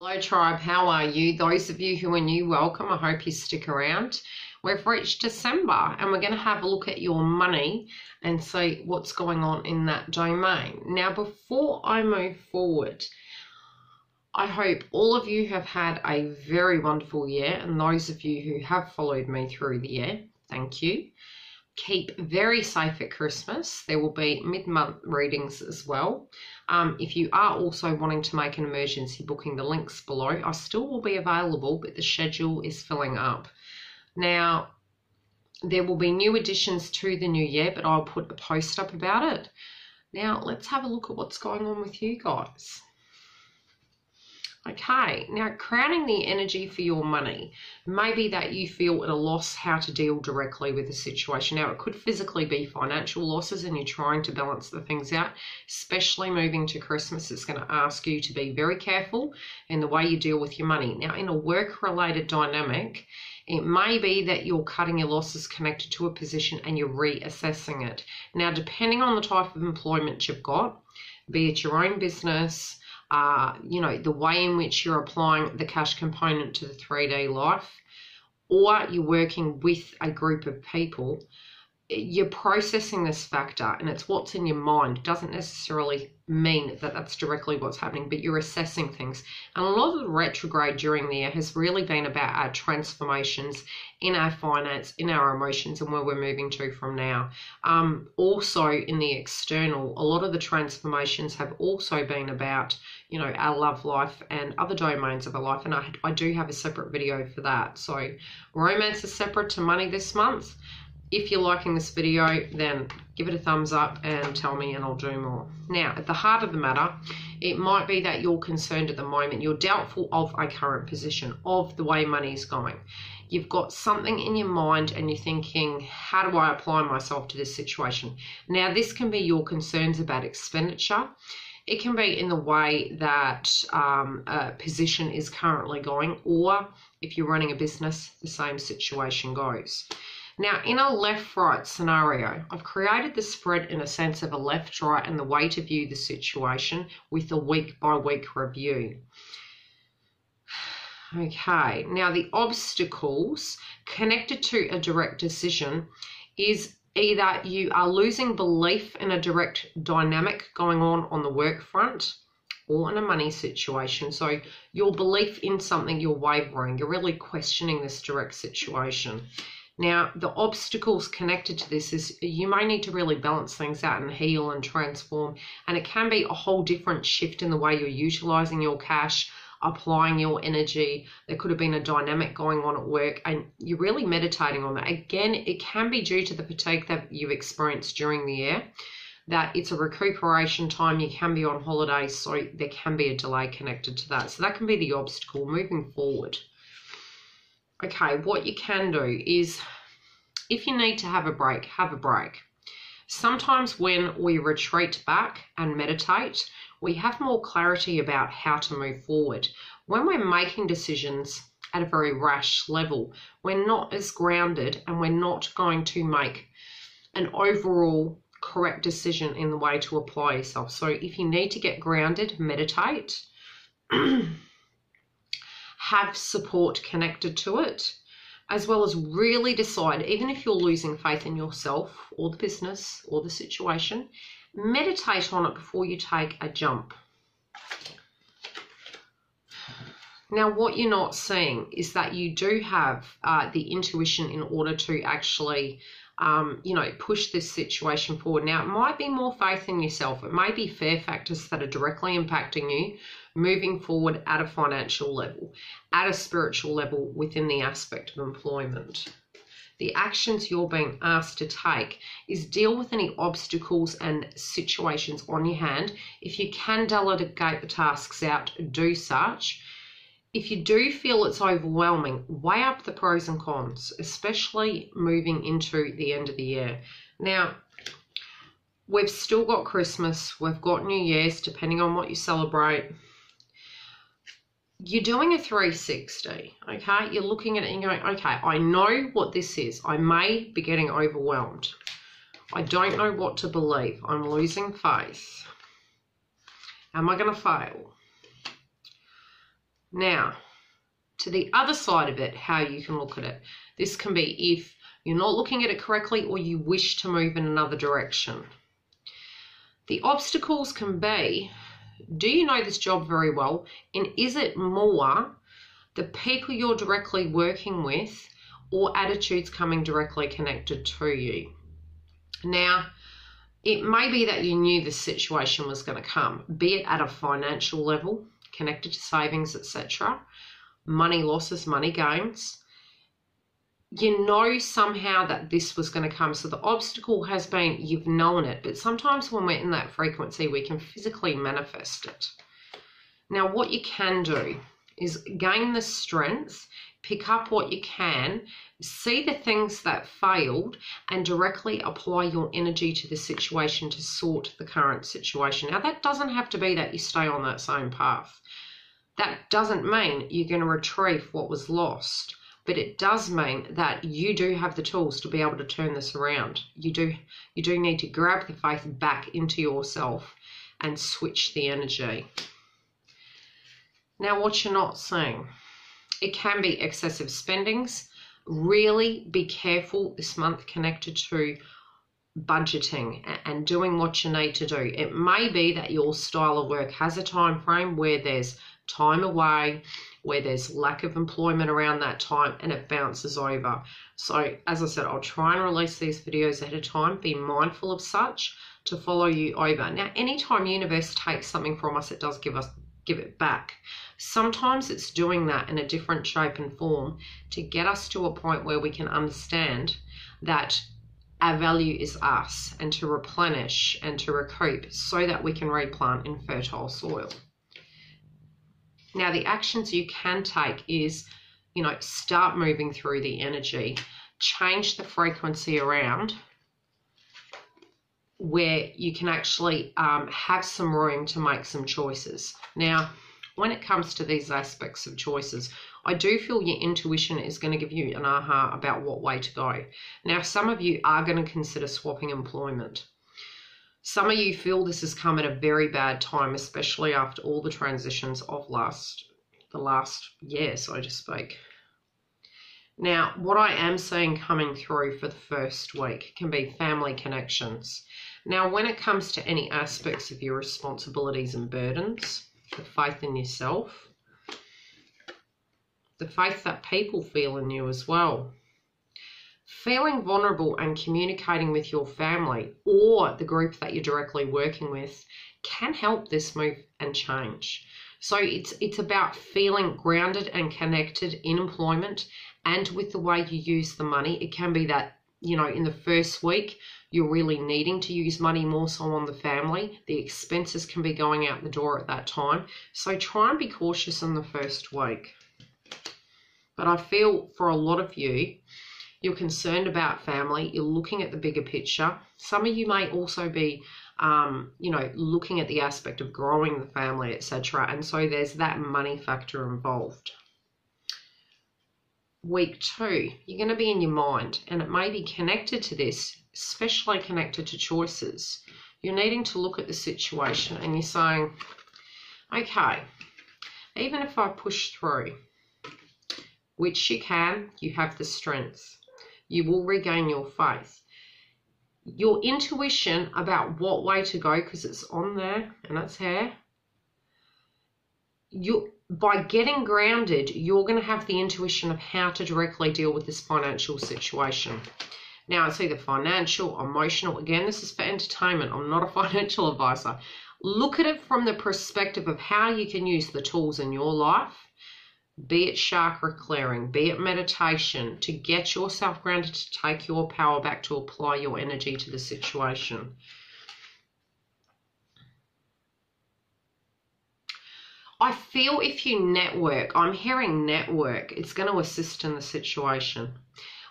Hello tribe, how are you? Those of you who are new, welcome. I hope you stick around. We've reached December and we're going to have a look at your money and see what's going on in that domain. Now, before I move forward, I hope all of you have had a very wonderful year, and those of you who have followed me through the year, thank you. Keep very safe at Christmas. There will be mid-month readings as well. If you are also wanting to make an emergency booking, the links below, I still will be available, but the schedule is filling up. Now, there will be new additions to the new year, but I'll put a post up about it. Now, let's have a look at what's going on with you guys. Okay, now crowning the energy for your money may be that you feel at a loss how to deal directly with the situation. Now, it could physically be financial losses and you're trying to balance the things out, especially moving to Christmas. It's going to ask you to be very careful in the way you deal with your money. Now, in a work-related dynamic, it may be that you're cutting your losses connected to a position and you're reassessing it. Now, depending on the type of employment you've got, be it your own business, the way in which you're applying the cash component to the 3D life, or you're working with a group of people, you're processing this factor and it's what's in your mind. It doesn't necessarily mean that that's directly what's happening, but you're assessing things. And a lot of the retrograde during the year has really been about our transformations in our finance, in our emotions, and where we're moving to from now. Also in the external, a lot of the transformations have also been about, our love life and other domains of our life. And I do have a separate video for that. So romance is separate to money this month. If you're liking this video, then give it a thumbs up and tell me and I'll do more. Now, at the heart of the matter, it might be that you're concerned at the moment. You're doubtful of a current position, of the way money is going. You've got something in your mind and you're thinking, how do I apply myself to this situation? Now, this can be your concerns about expenditure. It can be in the way that a position is currently going, or if you're running a business, the same situation goes. Now, in a left-right scenario, I've created the spread in a sense of a left-right and the way to view the situation with a week-by-week review. Okay, now the obstacles connected to a direct decision is either you are losing belief in a direct dynamic going on the work front, or in a money situation. So your belief in something, you're wavering, you're really questioning this direct situation. Now, the obstacles connected to this is you may need to really balance things out and heal and transform. And it can be a whole different shift in the way you're utilizing your cash, applying your energy. There could have been a dynamic going on at work and you're really meditating on that. Again, it can be due to the fatigue that you've experienced during the year, that it's a recuperation time. You can be on holiday, so there can be a delay connected to that. So that can be the obstacle moving forward. Okay, what you can do is, if you need to have a break, have a break. Sometimes when we retreat back and meditate, we have more clarity about how to move forward. When we're making decisions at a very rash level, we're not as grounded and we're not going to make an overall correct decision in the way to apply yourself. So if you need to get grounded, meditate. Have support connected to it, as well as really decide, even if you're losing faith in yourself or the business or the situation, meditate on it before you take a jump. Now, what you're not seeing is that you do have the intuition in order to actually push this situation forward. Now, it might be more faith in yourself. It may be fear factors that are directly impacting you moving forward at a financial level, at a spiritual level within the aspect of employment. The actions you're being asked to take is deal with any obstacles and situations on your hand. If you can delegate the tasks out, do such. If you do feel it's overwhelming, weigh up the pros and cons, especially moving into the end of the year. Now, we've still got Christmas, we've got New Year's, depending on what you celebrate. You're doing a 360, okay? You're looking at it and going, okay, I know what this is. I may be getting overwhelmed. I don't know what to believe. I'm losing faith. Am I going to fail? Now, to the other side of it, how you can look at it. This can be if you're not looking at it correctly or you wish to move in another direction. The obstacles can be, do you know this job very well? And is it more the people you're directly working with or attitudes coming directly connected to you? Now, it may be that you knew this situation was going to come, be it at a financial level, connected to savings, etc., money losses, money gains. You know somehow that this was going to come. So the obstacle has been, you've known it, but sometimes when we're in that frequency, we can physically manifest it. Now, what you can do is gain the strength, pick up what you can, see the things that failed, and directly apply your energy to the situation to sort the current situation. Now, that doesn't have to be that you stay on that same path. That doesn't mean you're going to retrieve what was lost, but it does mean that you do have the tools to be able to turn this around. You do need to grab the faith back into yourself and switch the energy. Now, what you're not seeing, it can be excessive spendings. Really be careful this month connected to budgeting and doing what you need to do. It may be that your style of work has a time frame where there's time away, where there's lack of employment around that time, and it bounces over. So as I said, I'll try and release these videos ahead of time. Be mindful of such to follow you over. Now, anytime universe takes something from us, it does give it back. Sometimes it's doing that in a different shape and form to get us to a point where we can understand that our value is us, and to replenish and to recoup so that we can replant in fertile soil. Now, the actions you can take is, start moving through the energy, change the frequency around where you can actually have some room to make some choices. Now, when it comes to these aspects of choices, I do feel your intuition is going to give you an aha about what way to go. Now, some of you are going to consider swapping employment. Some of you feel this has come at a very bad time, especially after all the transitions of the last year, so to speak. Now, what I am seeing coming through for the first week can be family connections. Now, when it comes to any aspects of your responsibilities and burdens, the faith in yourself, the faith that people feel in you as well, feeling vulnerable and communicating with your family or the group that you're directly working with can help this move and change. So it's about feeling grounded and connected in employment and with the way you use the money. It can be that, in the first week, you're really needing to use money more so on the family. The expenses can be going out the door at that time. So try and be cautious in the first week. But I feel for a lot of you, you're concerned about family. You're looking at the bigger picture. Some of you may also be, looking at the aspect of growing the family, etc. And so there's that money factor involved. Week 2, you're going to be in your mind, and it may be connected to this, especially connected to choices. You're needing to look at the situation and you're saying, okay, even if I push through, which you can, you have the strength. You will regain your faith. Your intuition about what way to go, because it's on there and it's here. By getting grounded, you're going to have the intuition of how to directly deal with this financial situation. Now, it's either financial, emotional. Again, this is for entertainment. I'm not a financial advisor. Look at it from the perspective of how you can use the tools in your life, be it chakra clearing, be it meditation, to get yourself grounded, to take your power back, to apply your energy to the situation. I feel if you network, I'm hearing network, it's going to assist in the situation.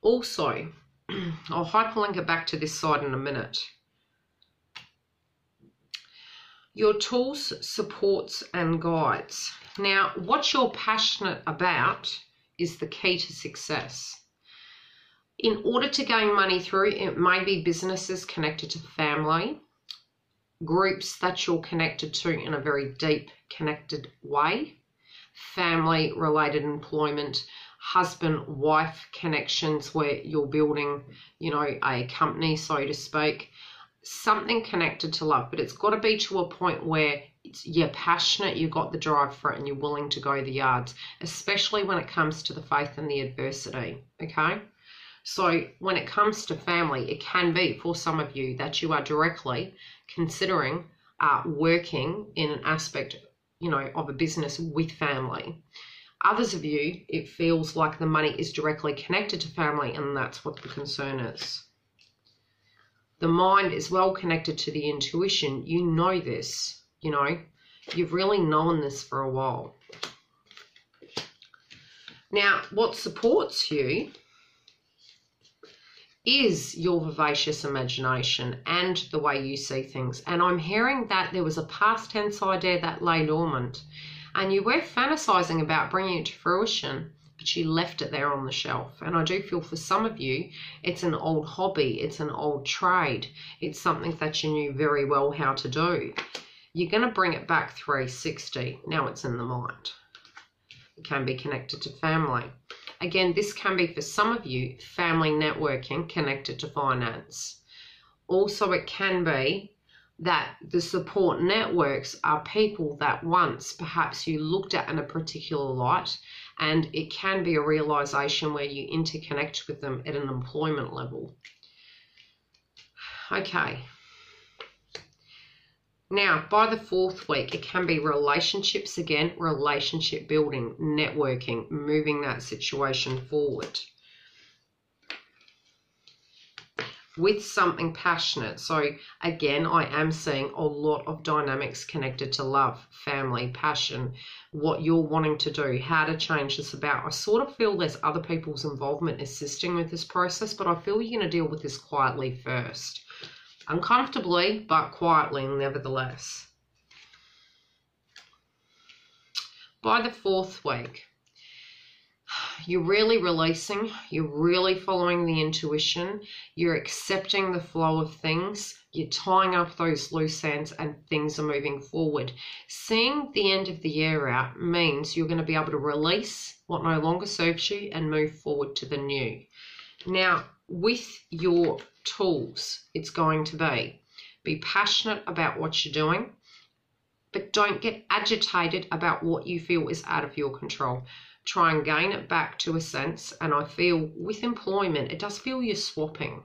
Also, I'll hyperlink it back to this side in a minute. Your tools, supports, and guides. Now, what you're passionate about is the key to success. In order to gain money through, it may be businesses connected to family, groups that you're connected to in a very deep, connected way, family related employment, husband-wife connections where you're building, you know, a company, so to speak, something connected to love, but it's got to be to a point where you're passionate, you've got the drive for it, and you're willing to go the yards, especially when it comes to the faith and the adversity, okay? So when it comes to family, it can be for some of you that you are directly considering working in an aspect, you know, of a business with family. Others of you, it feels like the money is directly connected to family, and that's what the concern is. The mind is well connected to the intuition. You know this, you know. You've really known this for a while. Now, what supports you is your vivacious imagination and the way you see things. And I'm hearing that there was a past tense idea that lay dormant, and you were fantasizing about bringing it to fruition, but you left it there on the shelf. And I do feel for some of you, it's an old hobby, it's an old trade, it's something that you knew very well how to do. You're going to bring it back 360. Now it's in the mind. It can be connected to family. Again, this can be for some of you, family networking connected to finance. Also, it can be that the support networks are people that once perhaps you looked at in a particular light, and it can be a realization where you interconnect with them at an employment level. Okay. Now, by the 4th week, it can be relationships again, relationship building, networking, moving that situation forward with something passionate. So again, I am seeing a lot of dynamics connected to love, family, passion, what you're wanting to do, how to change this about. I sort of feel there's other people's involvement assisting with this process, but I feel you're going to deal with this quietly first. Uncomfortably, but quietly nevertheless. By the 4th week, you're really releasing, you're really following the intuition, you're accepting the flow of things, you're tying up those loose ends, and things are moving forward. Seeing the end of the year out means you're going to be able to release what no longer serves you and move forward to the new. Now, with your tools, it's going to be passionate about what you're doing, but don't get agitated about what you feel is out of your control. Try and gain it back to a sense, and I feel with employment, it does feel you're swapping.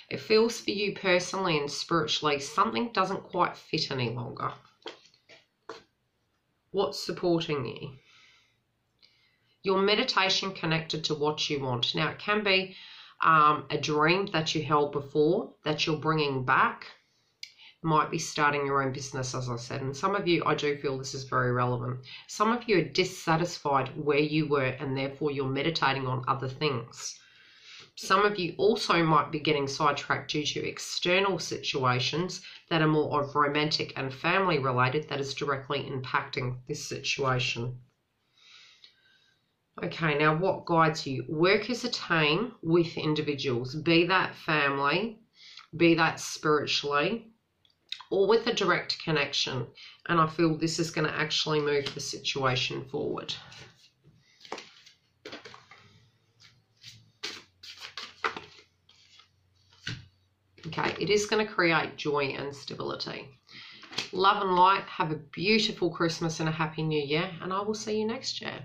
It feels for you personally and spiritually, something doesn't quite fit any longer. What's supporting you? Your meditation connected to what you want. Now, it can be a dream that you held before that you're bringing back. Might be starting your own business, as I said, and some of you, I do feel this is very relevant. Some of you are dissatisfied where you were, and therefore you're meditating on other things. Some of you also might be getting sidetracked due to external situations that are more of romantic and family related that is directly impacting this situation. Okay, now what guides you? Work as a team with individuals, be that family, be that spiritually, or with a direct connection. And I feel this is going to actually move the situation forward. Okay, it is going to create joy and stability. Love and light. Have a beautiful Christmas and a happy new year, and I will see you next year.